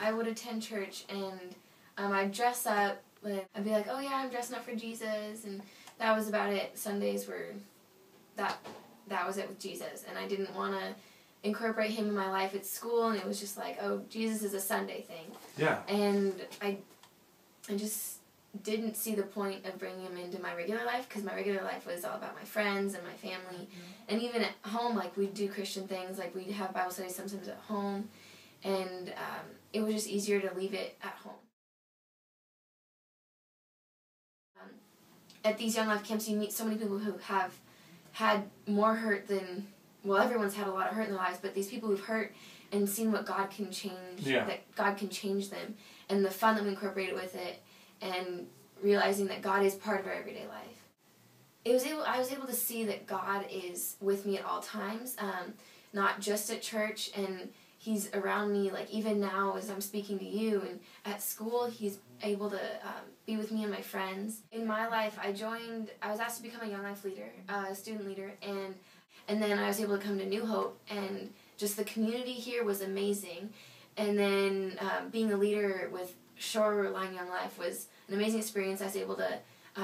I would attend church, and I'd dress up. I'd be like, oh yeah, I'm dressing up for Jesus, and that was about it. Sundays were, that was it with Jesus, and I didn't want to incorporate him in my life at school, and it was just like, oh, Jesus is a Sunday thing. Yeah. And I just didn't see the point of bringing him into my regular life, because my regular life was all about my friends and my family. And even at home, like, we'd do Christian things, like we'd have Bible studies sometimes at home, and it was just easier to leave it at home. At these Young Life camps, you meet so many people who have had more hurt than, well, everyone's had a lot of hurt in their lives, but these people who've hurt and seen what God can change, that God can change them, and the fun that we incorporated with it, and realizing that God is part of our everyday life. I was able to see that God is with me at all times, not just at church, and he's around me, like even now as I'm speaking to you, and at school he's able to be with me and my friends. In my life, I was asked to become a Young Life leader, student leader, and then I was able to come to New Hope, and just the community here was amazing. And then being a leader with Shoreline Young Life was an amazing experience. I was able to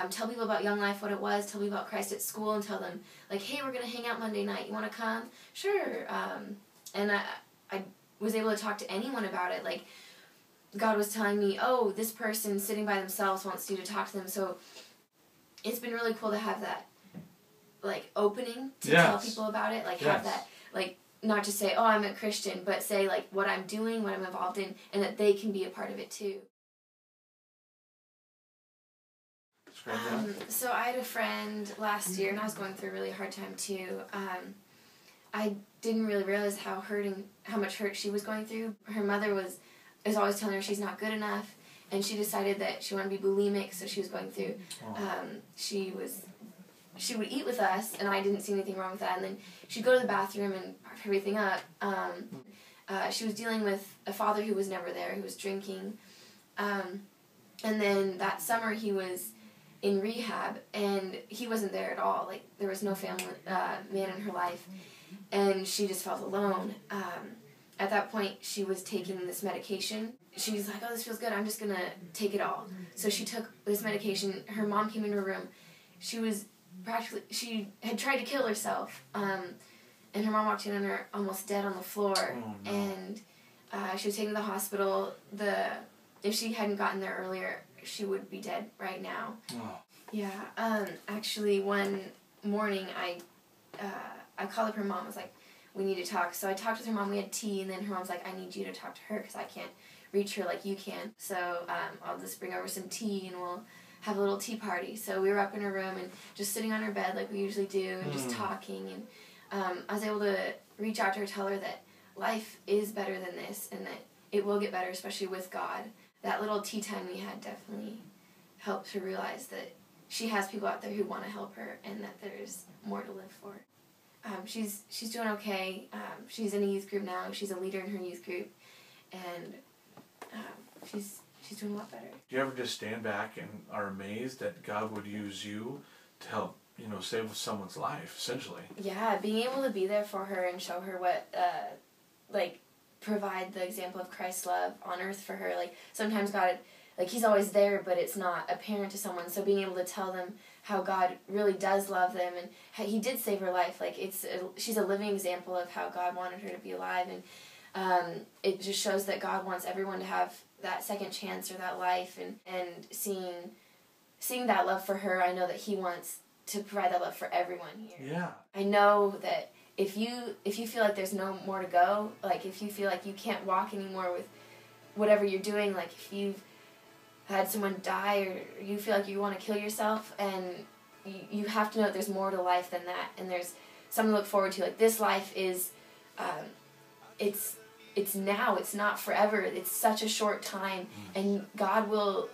tell people about Young Life, what it was, tell people about Christ at school, and tell them, like, hey, we're going to hang out Monday night. You want to come? Sure. And I was able to talk to anyone about it. Like, God was telling me, oh, this person sitting by themselves wants you to talk to them. So it's been really cool to have that, like, opening to tell people about it. Like, have that, like, not just say, oh, I'm a Christian, but say, like, what I'm doing, what I'm involved in, and that they can be a part of it too. So I had a friend last year, and I was going through a really hard time too. I didn't really realize how much hurt she was going through. Her mother was always telling her she's not good enough, and she decided that she wanted to be bulimic, so she was going through. She would eat with us, and I didn't see anything wrong with that. And then she'd go to the bathroom and park everything up. She was dealing with a father who was never there, who was drinking. And then that summer he was in rehab, and he wasn't there at all. Like, there was no family man in her life, and she just felt alone. At that point, she was taking this medication. She was like, oh, this feels good, I'm just gonna take it all. So she took this medication. Her mom came into her room. She had tried to kill herself, and her mom walked in on her almost dead on the floor. Oh, no. And she was taken to the hospital. If she hadn't gotten there earlier, she would be dead right now. Oh. Yeah. Actually, one morning I called up her mom. I was like, we need to talk. So I talked with her mom. We had tea, and then her mom's like, I need you to talk to her because I can't reach her like you can. So I'll just bring over some tea, and we'll have a little tea party. So we were up in her room and just sitting on her bed like we usually do, and just talking. And I was able to reach out to her, tell her that life is better than this, and that it will get better, especially with God. That little tea time we had definitely helped her realize that she has people out there who want to help her, and that there's more to live for. She's doing okay. She's in a youth group now. She's a leader in her youth group, and she's doing a lot better. Do you ever just stand back and are amazed that God would use you to help, save someone's life, essentially? Yeah, being able to be there for her and show her what, provide the example of Christ's love on earth for her. Like, sometimes God, he's always there, but it's not apparent to someone. So being able to tell them how God really does love them, and how he did save her life. Like, she's a living example of how God wanted her to be alive, and it just shows that God wants everyone to have that second chance or that life, and seeing that love for her, I know that he wants to provide that love for everyone here. Yeah. I know that if you feel like there's no more to go, like if you feel like you can't walk anymore with whatever you're doing, like if you've had someone die or you feel like you want to kill yourself, and you have to know that there's more to life than that, and there's something to look forward to. Like, this life is, it's now, it's not forever. It's such a short time, and God will,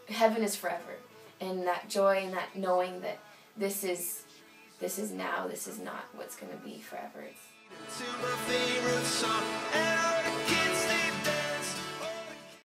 heaven is forever, and that joy and that knowing that this is now, this is not what's going to be forever.